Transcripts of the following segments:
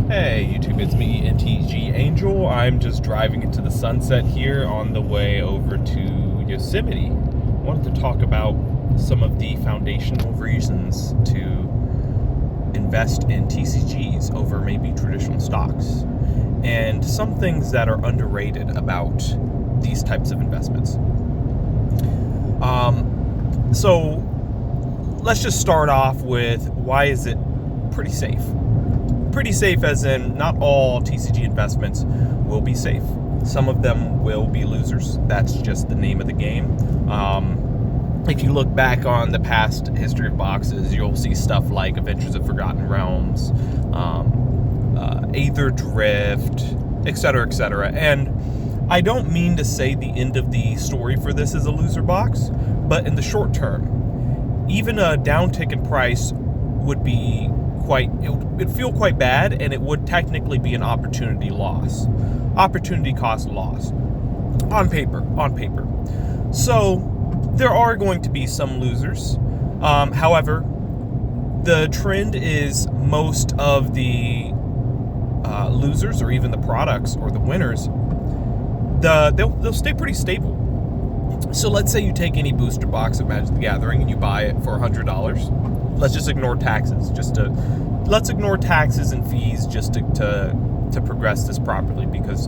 Hey YouTube, it's me, NTG Angel. I'm just driving into the sunset here on the way over to Yosemite. I wanted to talk about some of the foundational reasons to invest in TCGs over maybe traditional stocks, and some things that are underrated about these types of investments. So let's just start off with, why is it pretty safe? Pretty safe as in, not all TCG investments will be safe. Some of them will be losers. That's just the name of the game. If you look back on the past history of boxes, you'll see stuff like Adventures of Forgotten Realms, Aether Drift, etc., etc. And I don't mean to say the end of the story for this is a loser box, but in the short term, even a downtick in price would be it'd feel quite bad, and it would technically be an opportunity cost loss on paper. So there are going to be some losers. However, the trend is most of the losers, or even the products or the winners, they'll stay pretty stable. So let's say you take any booster box of Magic the Gathering and you buy it for $100. Let's just ignore taxes. Let's ignore taxes and fees just to progress this properly, because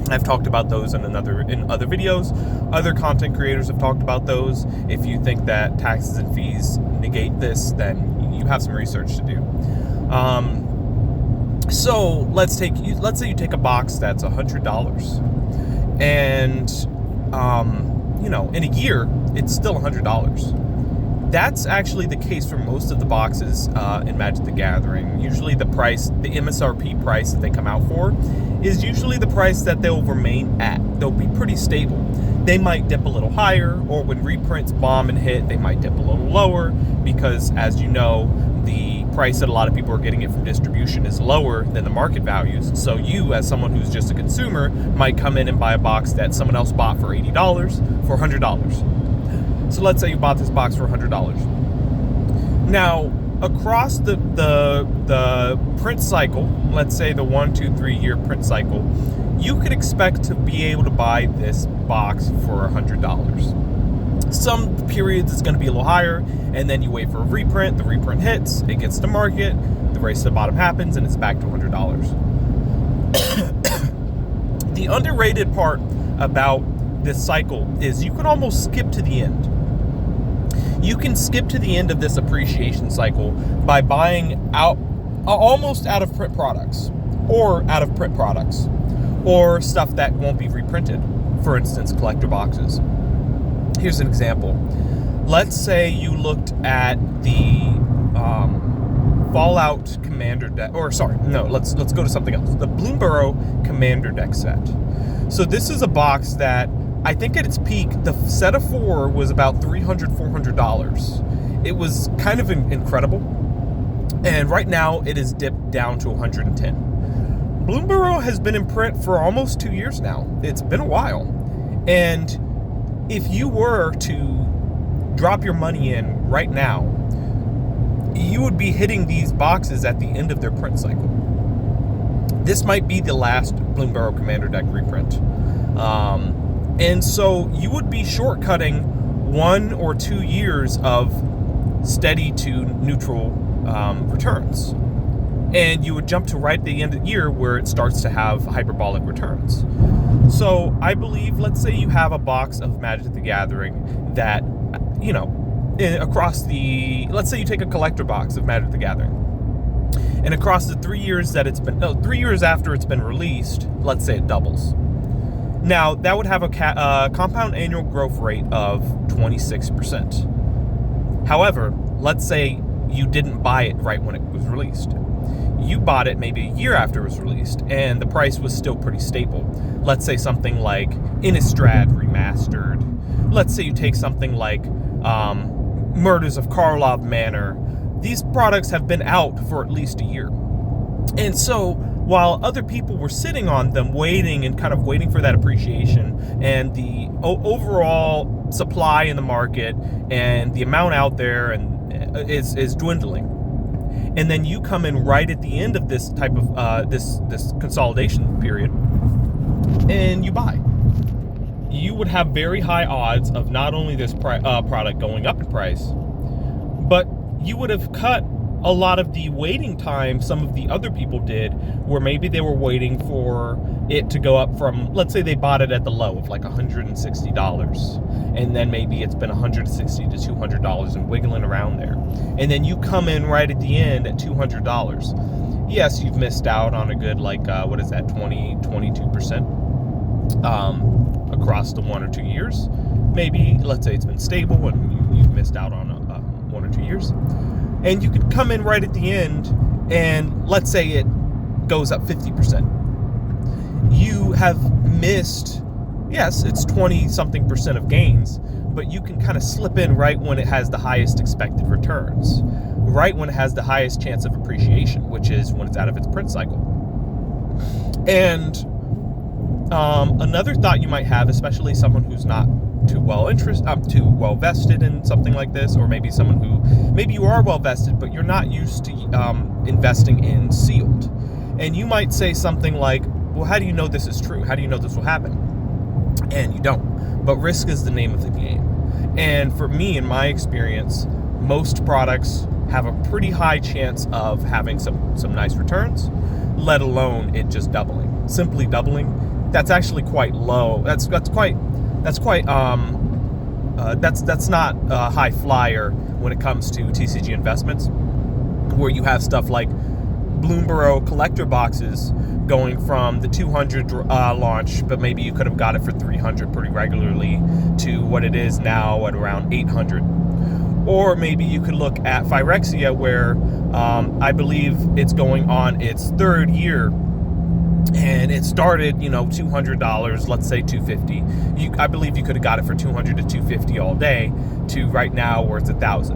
I've talked about those in other videos. Other content creators have talked about those. If you think that taxes and fees negate this, then you have some research to do. So let's say you take a box that's $100, and in a year it's still $100. That's actually the case for most of the boxes in Magic the Gathering. Usually the MSRP price that they come out for is usually the price that they'll remain at. They'll be pretty stable. They might dip a little higher, or when reprints bomb and hit, they might dip a little lower, because as you know, the price that a lot of people are getting it from distribution is lower than the market values. So you, as someone who's just a consumer, might come in and buy a box that someone else bought for $80 for $100. So let's say you bought this box for $100. Now, across the print cycle, let's say the 1, 2, 3 year print cycle, you could expect to be able to buy this box for $100. Some periods it's going to be a little higher, and then you wait for a reprint. The reprint hits, it gets to market, the race to the bottom happens, and it's back to $100. The underrated part about this cycle is you can almost skip to the end. You can skip to the end of this appreciation cycle by buying almost out of print products, or stuff that won't be reprinted. For instance, collector boxes. Here's an example. Let's say you looked at the Fallout Commander deck, let's go to something else. The Bloomburrow Commander deck set. So this is a box that, I think at its peak, the set of 4 was about $300, $400. It was kind of incredible. And right now it is dipped down to $110. Bloomburrow has been in print for almost 2 years now. It's been a while. And if you were to drop your money in right now, you would be hitting these boxes at the end of their print cycle. This might be the last Bloomburrow Commander deck reprint. And so you would be shortcutting 1 or 2 years of steady to neutral returns. And you would jump to right at the end of the year where it starts to have hyperbolic returns. So I believe, let's say you have a box of Magic the Gathering that, let's say you take a collector box of Magic the Gathering, and across the 3 years that 3 years after it's been released, let's say it doubles. Now, that would have a compound annual growth rate of 26%. However, let's say you didn't buy it right when it was released. You bought it maybe a year after it was released, and the price was still pretty stable. Let's say something like Innistrad Remastered. Let's say you take something like Murders of Karlov Manor. These products have been out for at least a year. And so, while other people were sitting on them, waiting for that appreciation, and the overall supply in the market and the amount out there is dwindling. and then you come in right at the end of this type of this consolidation period, and you buy. You would have very high odds of not only this product going up in price, but you would have cut a lot of the waiting time some of the other people did, where maybe they were waiting for it to go up from, let's say they bought it at the low of like $160, and then maybe it's been $160 to $200 and wiggling around there. And then you come in right at the end at $200. Yes, you've missed out on a good, like, 22% across the 1 or 2 years. Maybe, let's say it's been stable and you've missed out on 1 or 2 years. And you could come in right at the end, and let's say it goes up 50%. You have missed, yes, it's 20-something% of gains, but you can kind of slip in right when it has the highest expected returns, right when it has the highest chance of appreciation, which is when it's out of its print cycle. And another thought you might have, especially someone who's not too well vested in something like this, or maybe someone who, maybe you are well vested, but you're not used to investing in sealed. And you might say something like, well, how do you know this is true? How do you know this will happen? And you don't. But risk is the name of the game. And for me, in my experience, most products have a pretty high chance of having some nice returns, let alone it just doubling. Simply doubling, that's actually quite low. That's not a high flyer when it comes to TCG investments, where you have stuff like Bloomberg collector boxes going from the 200 launch, but maybe you could have got it for 300 pretty regularly, to what it is now at around 800. Or maybe you could look at Phyrexia, where I believe it's going on its 3rd year, and it started, $200, let's say $250. I believe you could have got it for $200 to $250 all day, to right now where it's $1,000,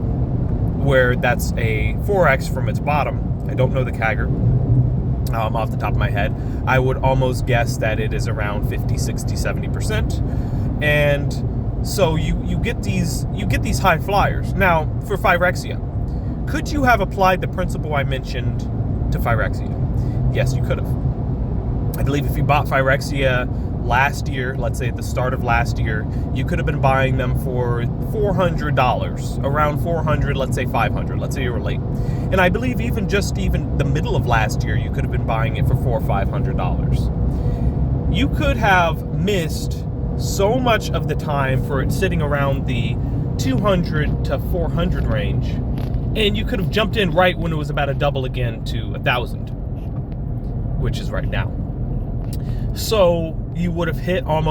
where that's a 4x from its bottom. I don't know the CAGR off the top of my head. I would almost guess that it is around 50, 60, 70%. And so you get these high flyers. Now, for Phyrexia, could you have applied the principle I mentioned to Phyrexia? Yes, you could have. I believe if you bought Phyrexia last year, let's say at the start of last year, you could have been buying them for $400, around $400, let's say $500, let's say you were late. And I believe even the middle of last year, you could have been buying it for $400 or $500. You could have missed so much of the time for it sitting around the 200 to 400 range, and you could have jumped in right when it was about to double again to 1,000, which is right now. So you would have hit at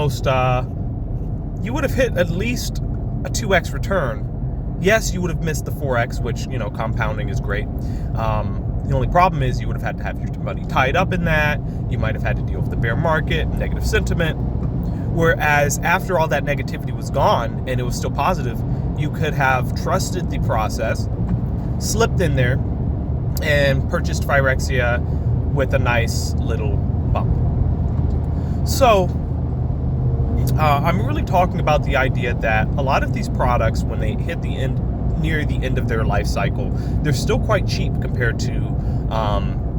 least a 2x return. Yes, you would have missed the 4x, which, compounding is great. The only problem is you would have had to have your money tied up in that. You might have had to deal with the bear market, negative sentiment. Whereas after all that negativity was gone and it was still positive, you could have trusted the process, slipped in there, and purchased Phyrexia with a nice little bump. So I'm really talking about the idea that a lot of these products, when they hit near the end of their life cycle, they're still quite cheap compared to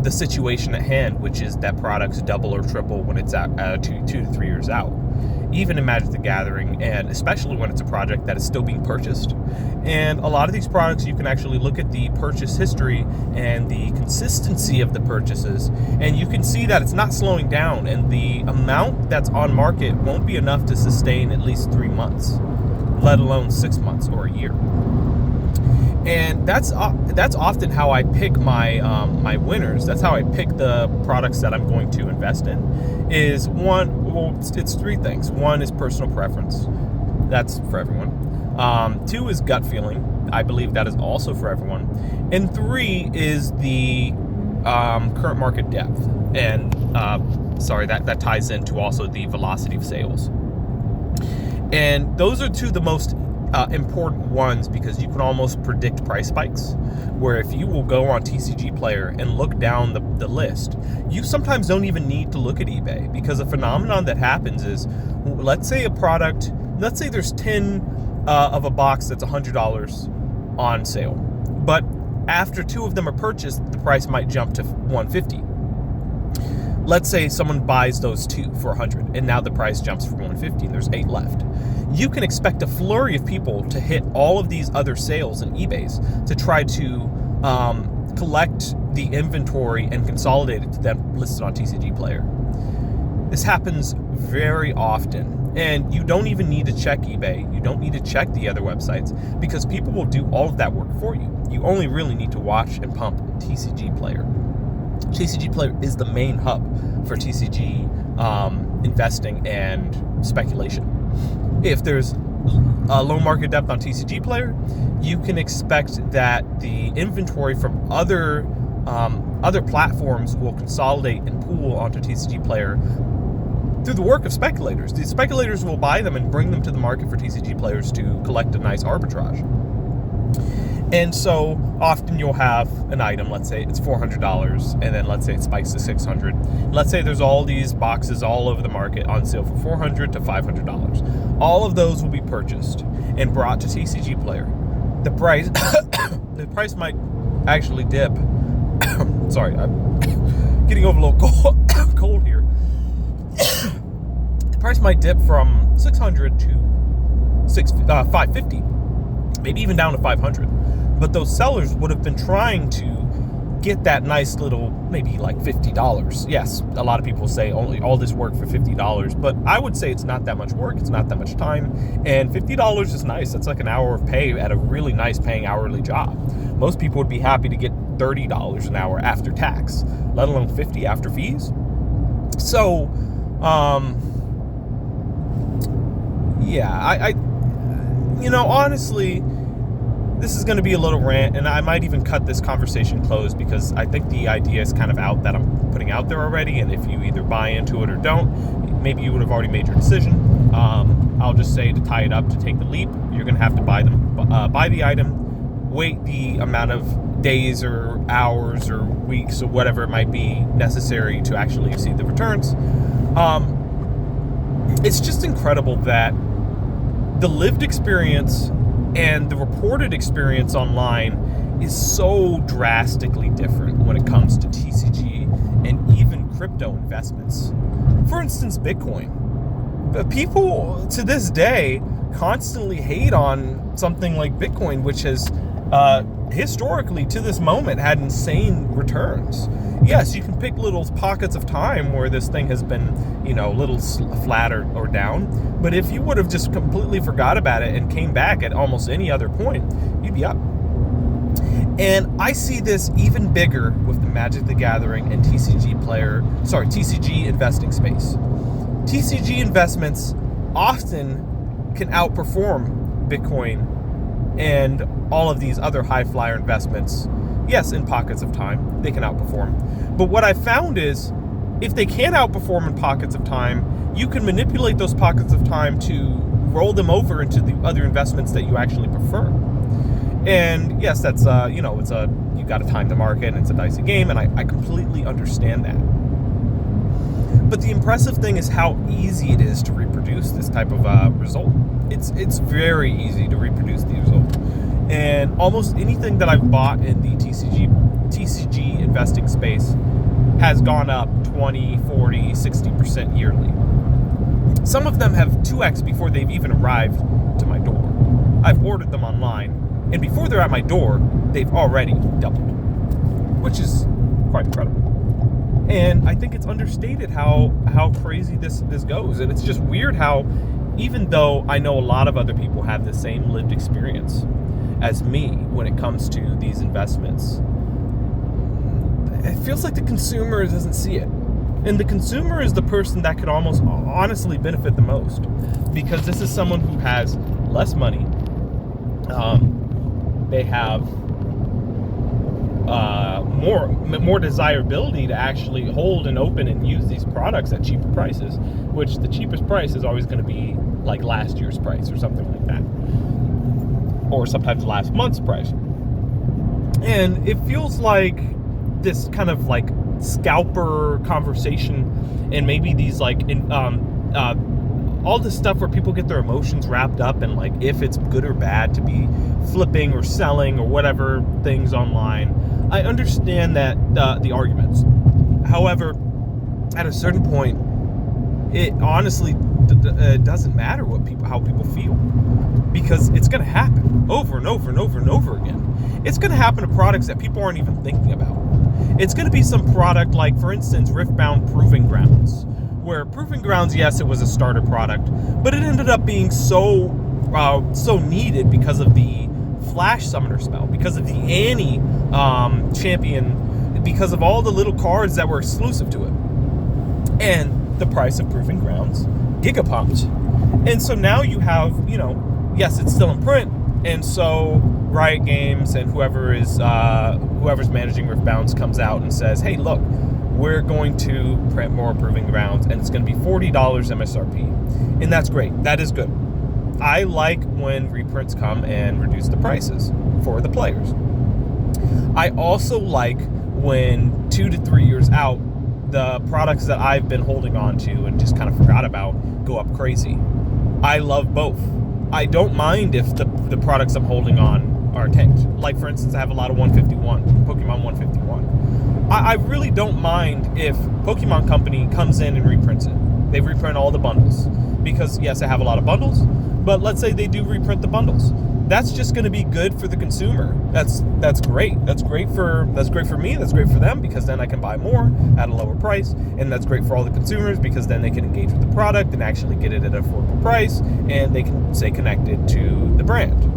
the situation at hand, which is that products double or triple when it's at 2 to 3 years out. Even in Magic the Gathering, and especially when it's a project that is still being purchased. And a lot of these products, you can actually look at the purchase history and the consistency of the purchases, and you can see that it's not slowing down, and the amount that's on market won't be enough to sustain at least 3 months, let alone 6 months or a year. And that's often how I pick my my winners. That's how I pick the products that I'm going to invest in. It's 3 things. 1 is personal preference. That's for everyone. 2 is gut feeling. I believe that is also for everyone. And 3 is the current market depth. And that ties into also the velocity of sales. And those are 2 of the most important ones, because you can almost predict price spikes, where if you will go on TCG Player and look down the list, you sometimes don't even need to look at eBay, because a phenomenon that happens is, let's say there's 10 of a box that's $100 on sale, but after 2 of them are purchased, the price might jump to 150. Let's say someone buys those 2 for 100, and now the price jumps from 150, and there's 8 left. You can expect a flurry of people to hit all of these other sales and eBays to try to collect the inventory and consolidate it to them listed on TCG Player. This happens very often, and you don't even need to check eBay. You don't need to check the other websites because people will do all of that work for you. You only really need to watch and pump TCG Player. TCG Player is the main hub for TCG investing and speculation. If there's a low market depth on TCG Player, you can expect that the inventory from other platforms will consolidate and pool onto TCG Player through the work of speculators. These speculators will buy them and bring them to the market for TCG players to collect a nice arbitrage. And so often you'll have an item, let's say it's $400, and then let's say it spikes to $600. Let's say there's all these boxes all over the market on sale for $400 to $500. All of those will be purchased and brought to TCG Player. The price might actually dip. Sorry, I'm getting over a little cold here. The price might dip from $600 to $550, maybe even down to $500. But those sellers would have been trying to get that nice little, maybe like $50. Yes, a lot of people say only all this work for $50, but I would say it's not that much work, it's not that much time, and $50 is nice. That's like an hour of pay at a really nice paying hourly job. Most people would be happy to get $30 an hour after tax, let alone $50 after fees. So, yeah, I honestly, this is going to be a little rant, and I might even cut this conversation close because I think the idea is kind of out that I'm putting out there already, and if you either buy into it or don't, maybe you would have already made your decision. I'll just say to tie it up, to take the leap, you're going to have to buy the item, wait the amount of days or hours or weeks or whatever it might be necessary to actually see the returns. It's just incredible that the lived experience and the reported experience online is so drastically different when it comes to TCG and even crypto investments. For instance, Bitcoin. But people to this day constantly hate on something like Bitcoin, which has historically to this moment had insane returns. Yes, you can pick little pockets of time where this thing has been, a little flat or down. But if you would have just completely forgot about it and came back at almost any other point, you'd be up. And I see this even bigger with the Magic the Gathering and TCG investing space. TCG investments often can outperform Bitcoin and all of these other high flyer investments. Yes, in pockets of time, they can outperform. But what I found is, if they can outperform in pockets of time, you can manipulate those pockets of time to roll them over into the other investments that you actually prefer. And yes, that's, you got to time the market, and it's a dicey game, and I completely understand that. But the impressive thing is how easy it is to reproduce this type of result. It's very easy to reproduce these results. And almost anything that I've bought in the TCG investing space has gone up 20, 40, 60% yearly. Some of them have 2x before they've even arrived to my door. I've ordered them online, and before they're at my door, they've already doubled, which is quite incredible. And I think it's understated how crazy this goes. And it's just weird how, even though I know a lot of other people have the same lived experience as me when it comes to these investments, it feels like the consumer doesn't see it. And the consumer is the person that could almost honestly benefit the most, because this is someone who has less money. They have more desirability to actually hold and open and use these products at cheaper prices, which the cheapest price is always going to be like last year's price or something like that, or sometimes last month's price. And it feels like this kind of like scalper conversation, and maybe these like all this stuff where people get their emotions wrapped up in like if it's good or bad to be flipping or selling or whatever things online. I understand that the arguments. However, at a certain point, it honestly doesn't matter how people feel, because it's going to happen over and over and over and over again. It's going to happen to products that people aren't even thinking about. It's going to be some product like, for instance, Riftbound Proving Grounds, where Proving Grounds, yes, it was a starter product, but it ended up being so needed because of the Flash Summoner spell, because of the Annie champion, because of all the little cards that were exclusive to it, and the price of Proving Grounds gigapumped. And so now you have, yes, it's still in print, and so Riot Games and whoever's managing Riftbounds comes out and says, hey, look, we're going to print more Proving Grounds, and it's going to be $40 MSRP. And that's great. That is good. I like when reprints come and reduce the prices for the players. I also like when 2 to 3 years out, the products that I've been holding on to and just kind of forgot about go up crazy. I love both. I don't mind if the products I'm holding on are tanked. Like, for instance, I have a lot of Pokemon 151. I really don't mind if Pokemon Company comes in and reprints it. They reprint all the bundles. Because, yes, I have a lot of bundles, but let's say they do reprint the bundles. That's just going to be good for the consumer. That's great. That's great for me. That's great for them, because then I can buy more at a lower price, and that's great for all the consumers because then they can engage with the product and actually get it at an affordable price, and they can stay connected to the brand.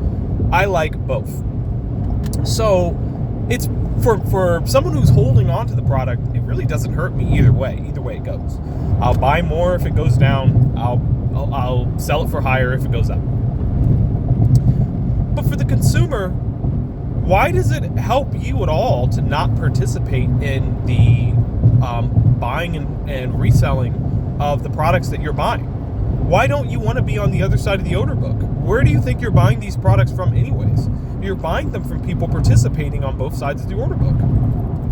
I like both. So it's for someone who's holding on to the product, it really doesn't hurt me either way it goes. I'll buy more if it goes down. I'll sell it for higher if it goes up. But for the consumer, why does it help you at all to not participate in the buying and reselling of the products that you're buying? Why don't you want to be on the other side of the order book? Where do you think you're buying these products from anyways? You're buying them from people participating on both sides of the order book.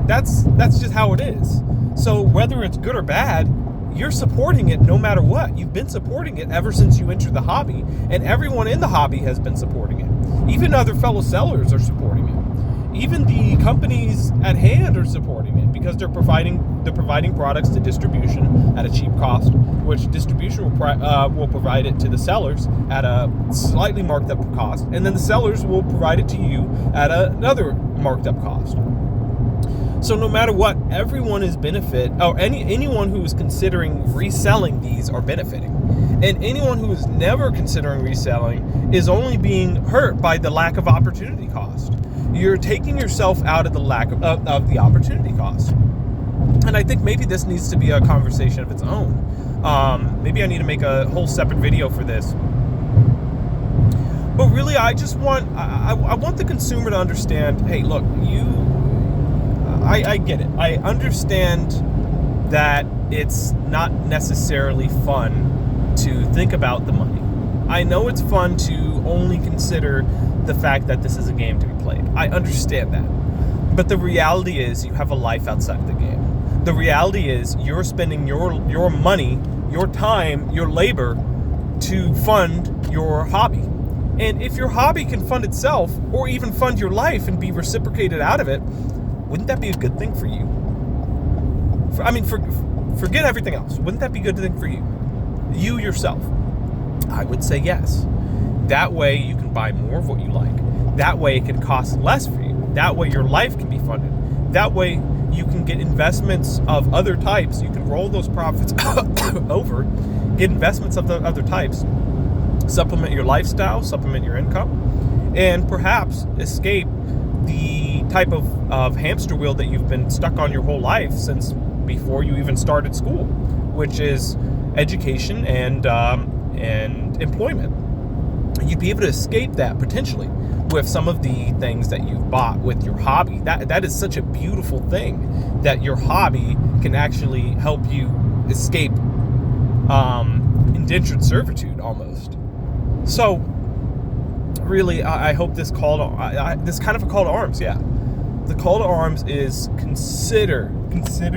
That's just how it is. So whether it's good or bad, you're supporting it no matter what. You've been supporting it ever since you entered the hobby, and everyone in the hobby has been supporting it. Even other fellow sellers are supporting it. Even the companies at hand are supporting it because they're providing products to distribution at a cheap cost, which distribution will provide it to the sellers at a slightly marked up cost, and then the sellers will provide it to you at another marked up cost. So no matter what, everyone is anyone who is considering reselling these are benefiting. And anyone who is never considering reselling is only being hurt by the lack of opportunity cost. You're taking yourself out of the lack of the opportunity cost. And I think maybe this needs to be a conversation of its own. Maybe I need to make a whole separate video for this. But really, I want the consumer to understand, hey, look, I get it. I understand that it's not necessarily fun to think about the money. I know it's fun to only consider the fact that this is a game to be played. I understand that. But the reality is you have a life outside of the game. The reality is you're spending your money, your time, your labor to fund your hobby. And if your hobby can fund itself, or even fund your life and be reciprocated out of it, wouldn't that be a good thing for you? Forget everything else. Wouldn't that be a good thing for you? You yourself. I would say yes. That way you can buy more of what you like. That way it can cost less for you. That way your life can be funded. That way you can get investments of other types. You can roll those profits over, get investments of the other types, supplement your lifestyle, supplement your income, and perhaps escape the type of hamster wheel that you've been stuck on your whole life since before you even started school, which is education and employment. You'd be able to escape that potentially with some of the things that you've bought with your hobby. That is such a beautiful thing, that your hobby can actually help you escape indentured servitude almost. So really, I hope this kind of a call to arms, yeah. the call to arms is consider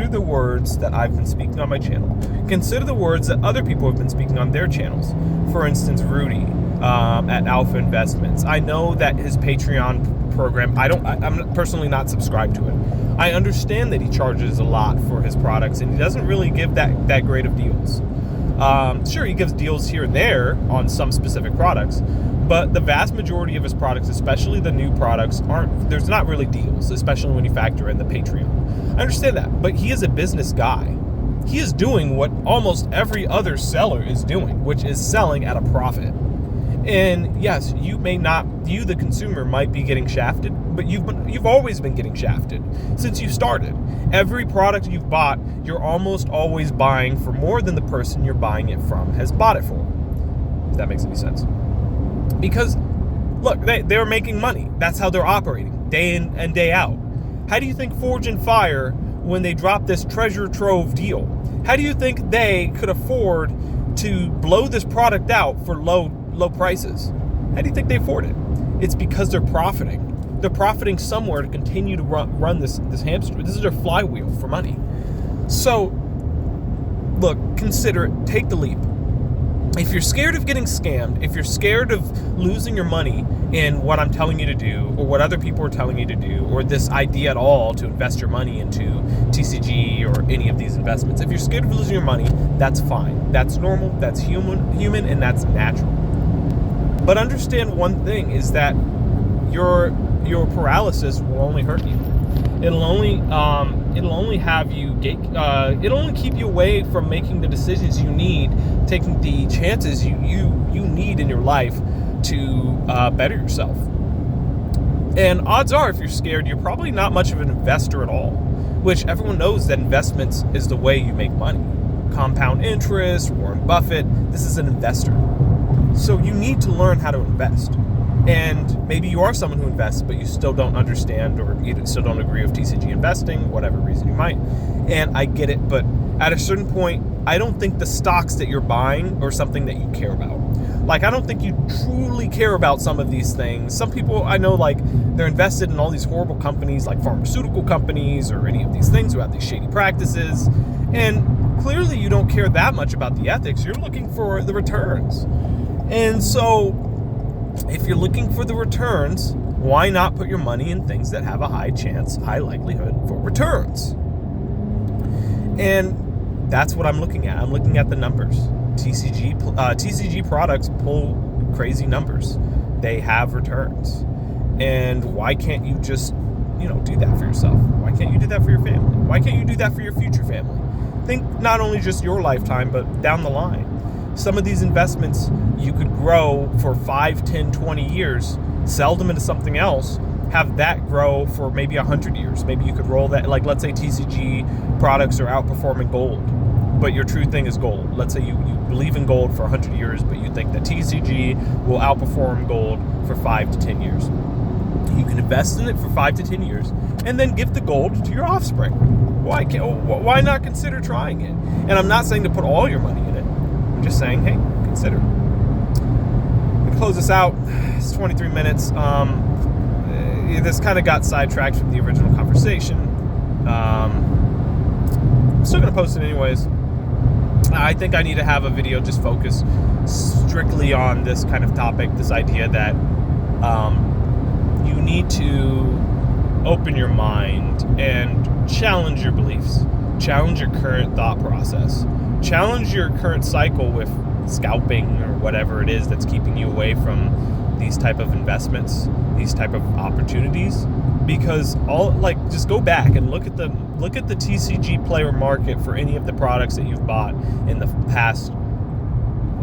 the words that I've been speaking on my channel. Consider the words that other people have been speaking on their channels. For instance, Rudy at Alpha Investments. I know that his Patreon program, I'm personally not subscribed to it. I understand that he charges a lot for his products, and he doesn't really give that great of deals. Sure, he gives deals here and there on some specific products, but the vast majority of his products, especially the new products, there's not really deals, especially when you factor in the Patreon. I understand that, but he is a business guy. He is doing what almost every other seller is doing, which is selling at a profit. And yes, you, the consumer, might be getting shafted, but you've always been getting shafted since you started. Every product you've bought, you're almost always buying for more than the person you're buying it from has bought it for. If that makes any sense. Because, look, they're making money. That's how they're operating, day in and day out. How do you think Forge and Fire, when they dropped this treasure trove deal, how do you think they could afford to blow this product out for low prices? How do you think they afford it? It's because they're profiting. They're profiting somewhere to continue to run this hamster. This is their flywheel for money. So, look, consider it. Take the leap. If you're scared of getting scammed, if you're scared of losing your money in what I'm telling you to do, or what other people are telling you to do, or this idea at all to invest your money into TCG or any of these investments, if you're scared of losing your money, that's fine. That's normal, that's human, and that's natural. But understand one thing is that your paralysis will only hurt you. It'll only have you it'll only keep you away from making the decisions you need, taking the chances you need in your life to better yourself. And odds are, if you're scared, you're probably not much of an investor at all, which everyone knows that investments is the way you make money. Compound interest, Warren Buffett, this is an investor. So you need to learn how to invest. And maybe you are someone who invests, but you still don't understand or you still don't agree with TCG investing, whatever reason you might. And I get it, but at a certain point, I don't think the stocks that you're buying are something that you care about. Like, I don't think you truly care about some of these things. Some people I know, like, they're invested in all these horrible companies, like pharmaceutical companies or any of these things who have these shady practices. And clearly you don't care that much about the ethics. You're looking for the returns. And so, if you're looking for the returns, why not put your money in things that have a high likelihood for returns? And that's what I'm looking at. I'm looking at the numbers. TCG products pull crazy numbers. They have returns. And why can't you just, do that for yourself? Why can't you do that for your family? Why can't you do that for your future family? Think not only just your lifetime, but down the line. Some of these investments you could grow for 5, 10, 20 years, sell them into something else, have that grow for maybe 100 years. Maybe you could roll that, like let's say TCG products are outperforming gold, but your true thing is gold. Let's say you believe in gold for 100 years, but you think that TCG will outperform gold for 5 to 10 years. You can invest in it for 5 to 10 years and then give the gold to your offspring. Why not consider trying it? And I'm not saying to put all your money in it. I'm just saying, hey, consider. To close this out, it's 23 minutes. This kind of got sidetracked from the original conversation. I'm still going to post it anyways. I think I need to have a video just focused strictly on this kind of topic, this idea that you need to open your mind and challenge your beliefs, challenge your current thought process, challenge your current cycle with scalping or whatever it is that's keeping you away from these type of investments, these type of opportunities. Because just go back and look at the TCG player market for any of the products that you've bought in the past.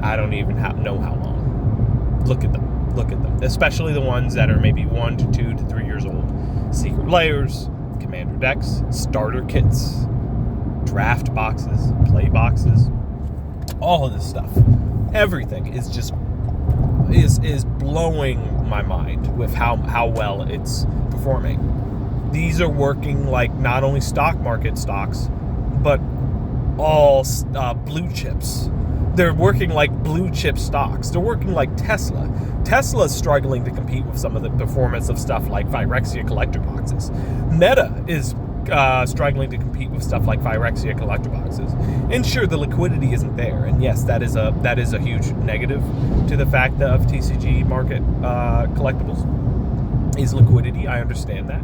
I don't even know how long. Look at them, especially the ones that are maybe 1 to 2 to 3 years old. Secret layers, commander decks, starter kits, draft boxes, play boxes, all of this stuff. Everything is just is blowing my mind with how well it's performing. These are working like not only stock market stocks, but all blue chips, They're working like blue chip stocks. They're working like Tesla. Tesla's struggling to compete with some of the performance of stuff like Phyrexia collector boxes. Meta is struggling to compete with stuff like Phyrexia collector boxes. And sure, the liquidity isn't there. And yes, that is a huge negative to the fact of TCG market collectibles is liquidity. I understand that.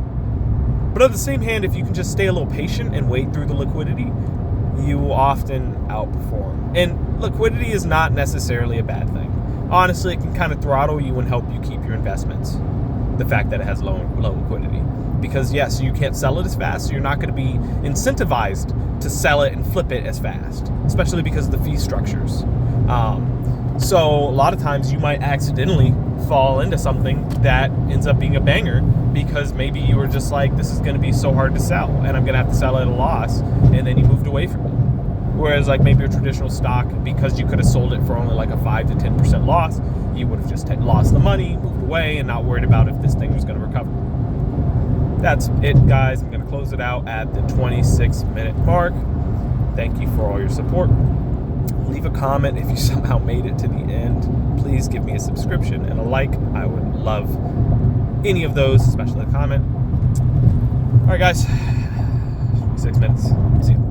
But on the same hand, if you can just stay a little patient and wait through the liquidity, you will often outperform. And liquidity is not necessarily a bad thing. Honestly, it can kind of throttle you and help you keep your investments. The fact that it has low liquidity. Because yes, you can't sell it as fast, so you're not going to be incentivized to sell it and flip it as fast, especially because of the fee structures. So a lot of times you might accidentally fall into something that ends up being a banger because maybe you were just like, this is going to be so hard to sell and I'm going to have to sell it at a loss, and then you moved away from it. Whereas like maybe a traditional stock, because you could have sold it for only like a 5 to 10% loss, you would have just lost the money, moved away, and not worried about if this thing was going to recover. That's it, guys. I'm going to close it out at the 26-minute mark. Thank you for all your support. Leave a comment if you somehow made it to the end. Please give me a subscription and a like. I would love any of those, especially a comment. All right, guys. 6 minutes. See you.